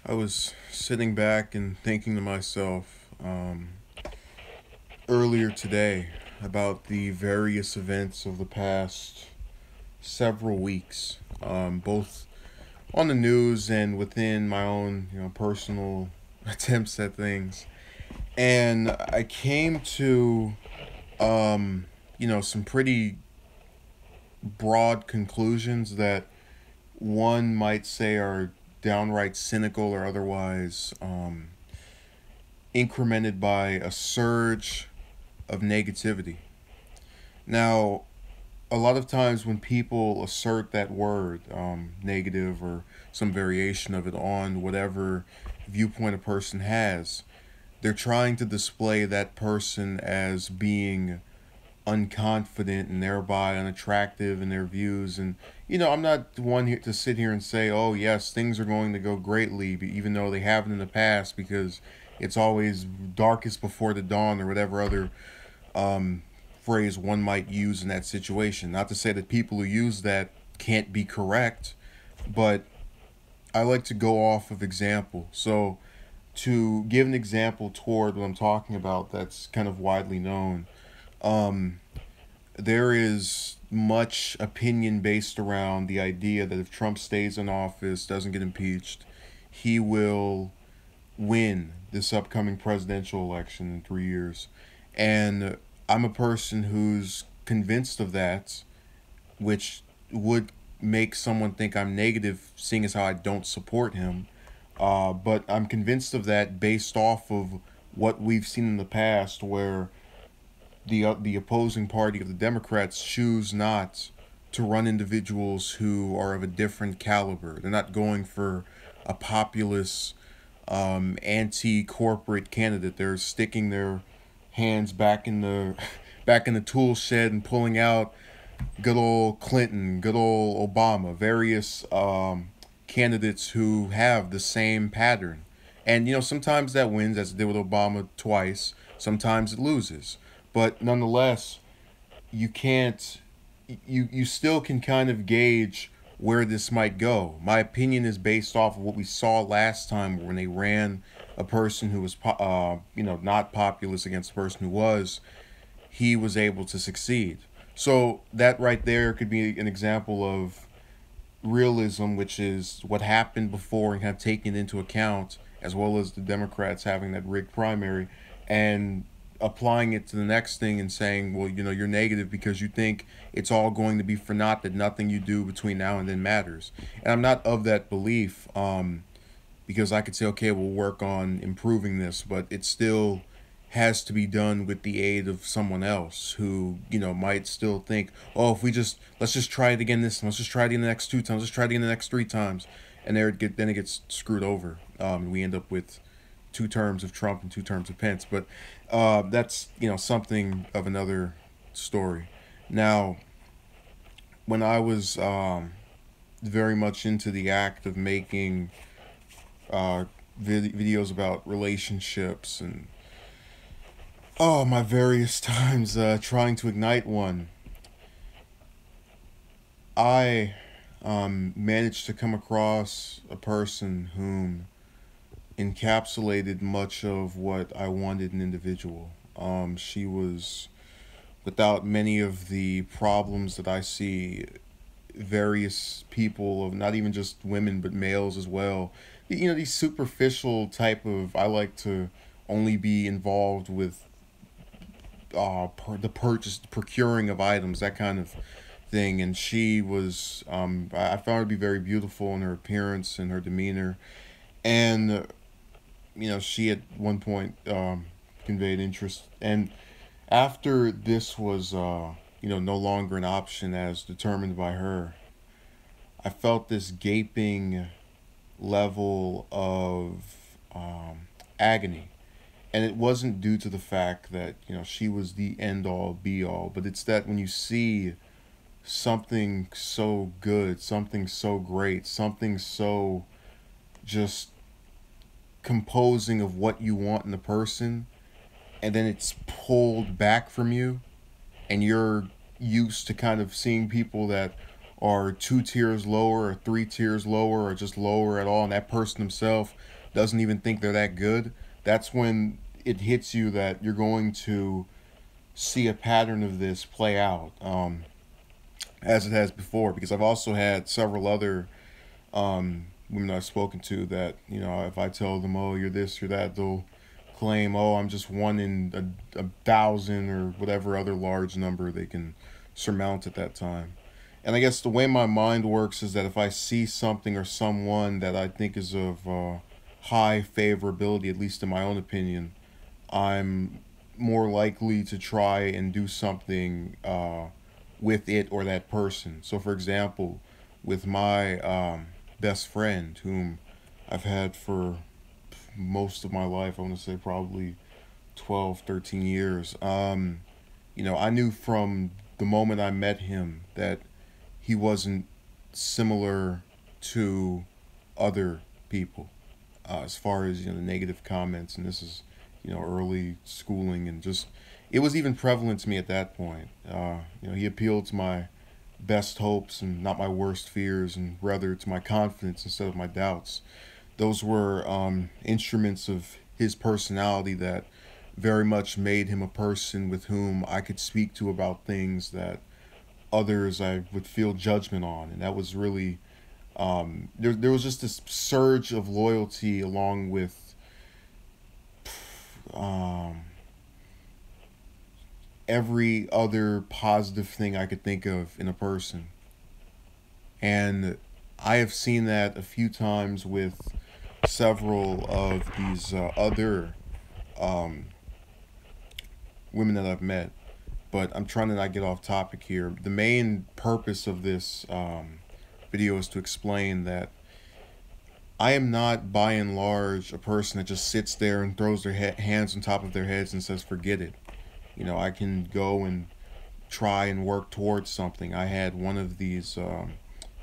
I was sitting back and thinking to myself earlier today about the various events of the past several weeks, both on the news and within my own, personal attempts at things. And I came to, some pretty broad conclusions that one might say are downright cynical or otherwise incremented by a surge of negativity. Now, a lot of times when people assert that word, negative or some variation of it on whatever viewpoint a person has, they're trying to display that person as being unconfident and thereby unattractive in their views. And, I'm not one here to sit here and say, oh, yes, things are going to go greatly, even though they haven't in the past, because it's always darkest before the dawn or whatever other um, phrase one might use in that situation. Not to say that people who use that can't be correct, but I like to go off of example. So, to give an example toward what I'm talking about that's kind of widely known, um, there is much opinion based around the idea that if Trump stays in office, doesn't get impeached, he will win this upcoming presidential election in 3 years. And I'm a person who's convinced of that, which would make someone think I'm negative, seeing as how I don't support him. But I'm convinced of that based off of what we've seen in the past, where the opposing party of the Democrats choose not to run individuals who are of a different caliber. They're not going for a populist, anti-corporate candidate. They're sticking their hands back in the back in the tool shed and pulling out good old Clinton, good old Obama, various candidates who have the same pattern. And sometimes that wins, as it did with Obama twice. Sometimes it loses, but nonetheless, you can't. You still can kind of gauge where this might go. My opinion is based off of what we saw last time when they ran a person who was, not populist against a person who was. He was able to succeed. So that right there could be an example of realism, which is what happened before, and kind of taking it into account, as well as the Democrats having that rigged primary, and applying it to the next thing and saying, well, you're negative because you think it's all going to be for naught, that nothing you do between now and then matters. And I'm not of that belief, because I could say, okay, we'll work on improving this, but it still has to be done with the aid of someone else who might still think, oh, if we just let's just try it again this time, let's just try it again the next 2 times, let's try it again the next 3 times, and then it gets screwed over. We end up with 2 terms of Trump and 2 terms of Pence, but that's something of another story. Now, when I was very much into the act of making uh, videos about relationships and my various times trying to ignite one, I managed to come across a person whom encapsulated much of what I wanted in an individual. She was without many of the problems that I see various people of, not even just women but males as well. These superficial type of, I like to only be involved with the purchase, procuring of items, that kind of thing. And she was, I found her to be very beautiful in her appearance and her demeanor. And, she at one point conveyed interest. And after this was, no longer an option as determined by her, I felt this gaping level of agony. And it wasn't due to the fact that she was the end all be all, but it's that when you see something so good, something so great, something so just composing of what you want in the person, and then it's pulled back from you, and you're used to kind of seeing people that are 2 tiers lower or 3 tiers lower or just lower at all, and that person himself doesn't even think they're that good, that's when it hits you that you're going to see a pattern of this play out, as it has before. Because I've also had several other women I've spoken to that, if I tell them, oh, you're this, you're that, they'll claim, oh, I'm just one in a thousand or whatever other large number they can surmount at that time. And I guess the way my mind works is that if I see something or someone that I think is of high favorability, at least in my own opinion, I'm more likely to try and do something with it or that person. So, for example, with my best friend, whom I've had for most of my life, I want to say probably 12, 13 years, I knew from the moment I met him that he wasn't similar to other people, as far as the negative comments. And this is early schooling, and just it was even prevalent to me at that point. He appealed to my best hopes and not my worst fears, and rather to my confidence instead of my doubts. Those were instruments of his personality that very much made him a person with whom I could speak to about things that others I would feel judgment on. And that was really, there was just this surge of loyalty along with um, every other positive thing I could think of in a person. And I have seen that a few times with several of these other um, women that I've met. But I'm trying to not get off topic here. The main purpose of this video is to explain that I am not, by and large, a person that just sits there and throws their hands on top of their heads and says, forget it. I can go and try and work towards something. I had one of these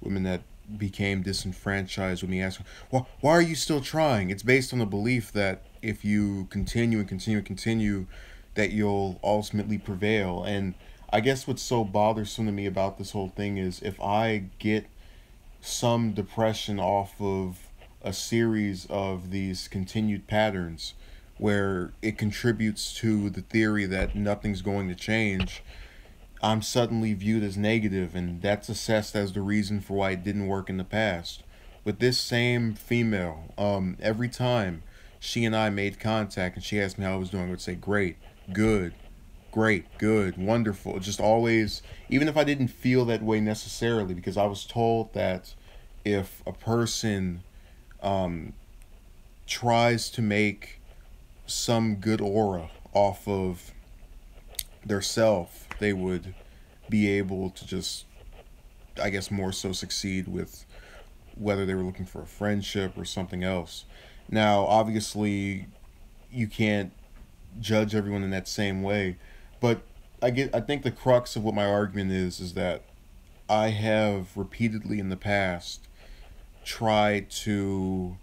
women that became disenfranchised with me asking, well, why are you still trying? It's based on the belief that if you continue and continue and continue, that you'll ultimately prevail. And I guess what's so bothersome to me about this whole thing is if I get some depression off of a series of these continued patterns where it contributes to the theory that nothing's going to change, I'm suddenly viewed as negative, and that's assessed as the reason for why it didn't work in the past. With this same female, every time she and I made contact and she asked me how I was doing, I would say, great, good, great, good, wonderful. Just always, even if I didn't feel that way necessarily, because I was told that if a person tries to make some good aura off of their self, they would be able to just, I guess, more so succeed with whether they were looking for a friendship or something else. Now, obviously, you can't judge everyone in that same way, but I think the crux of what my argument is that I have repeatedly in the past tried to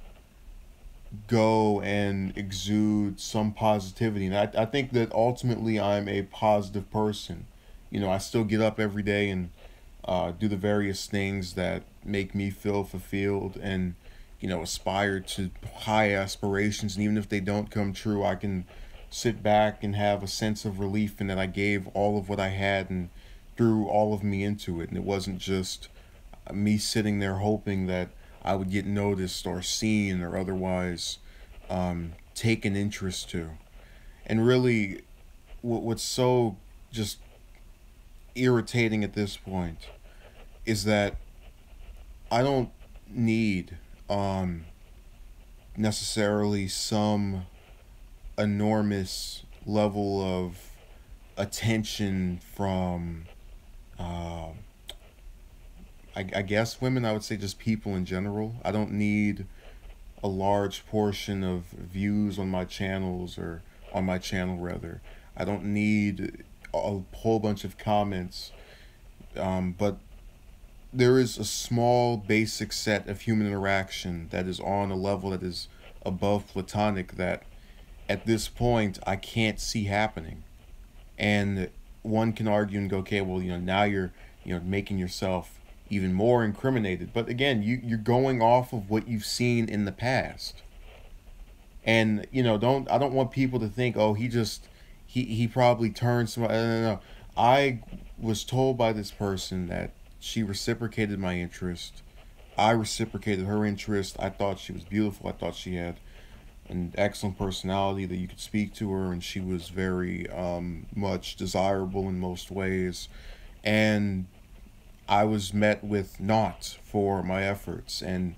go and exude some positivity. And I think that ultimately I'm a positive person. I still get up every day and do the various things that make me feel fulfilled and, aspire to high aspirations. And even if they don't come true, I can sit back and have a sense of relief in that I gave all of what I had and threw all of me into it. And it wasn't just me sitting there hoping that I would get noticed or seen or otherwise taken interest to. And really, what's so just irritating at this point is that I don't need necessarily some enormous level of attention from I guess women. I would say just people in general. I don't need a large portion of views on my channels, or on my channel rather. I don't need a whole bunch of comments, but there is a small basic set of human interaction that is on a level that is above platonic that at this point I can't see happening. And one can argue and go, okay, well, now you're making yourself even more incriminated. But again, you're going off of what you've seen in the past. And I don't want people to think, oh, he probably turned somebody. No, no, no. I was told by this person that she reciprocated my interest. I reciprocated her interest. I thought she was beautiful. I thought she had an excellent personality, that you could speak to her, and she was very much desirable in most ways. And I was met with naught for my efforts. And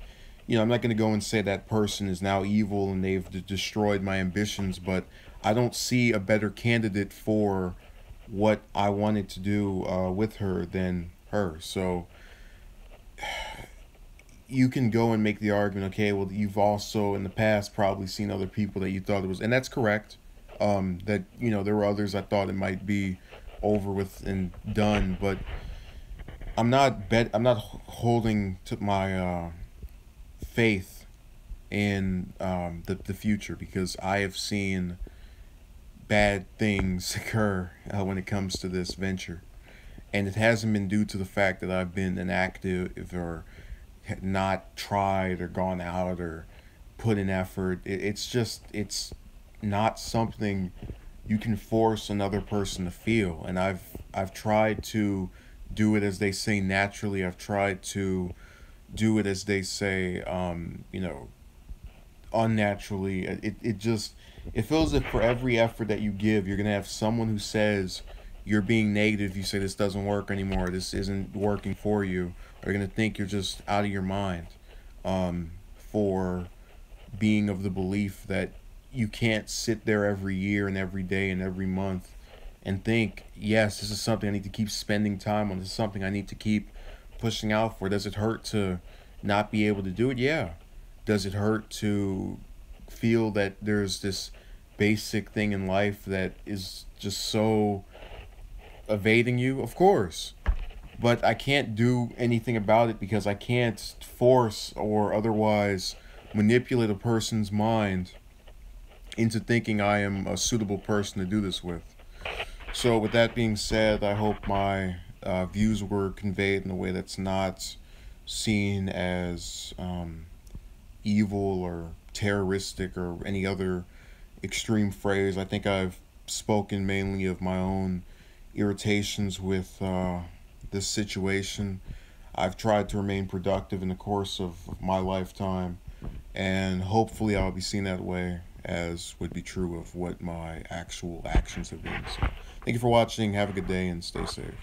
I'm not going to go and say that person is now evil and they've destroyed my ambitions, but I don't see a better candidate for what I wanted to do with her than her. So you can go and make the argument, okay, well, you've also in the past probably seen other people that you thought it was, and that's correct. That there were others I thought it might be over with and done, but I'm not holding to my faith in the future, because I have seen bad things occur when it comes to this venture, and it hasn't been due to the fact that I've been inactive or had not tried or gone out or put in effort. It's not something you can force another person to feel. And I've tried to do it, as they say, naturally. I've tried to do it, as they say, unnaturally. It feels that for every effort that you give, you're gonna have someone who says you're being negative. You say this doesn't work anymore, this isn't working for you, or you're gonna think you're just out of your mind, for being of the belief that you can't sit there every year and every day and every month and think, yes, this is something I need to keep spending time on, this is something I need to keep pushing out for. Does it hurt to not be able to do it? Yeah. Does it hurt to feel that there's this basic thing in life that is just so evading you? Of course. But I can't do anything about it, because I can't force or otherwise manipulate a person's mind into thinking I am a suitable person to do this with. So with that being said, I hope my views were conveyed in a way that's not seen as evil or terroristic or any other extreme phrase. I think I've spoken mainly of my own irritations with this situation. I've tried to remain productive in the course of my lifetime, and hopefully I'll be seen that way, as would be true of what my actual actions have been. So thank you for watching. Have a good day and stay safe.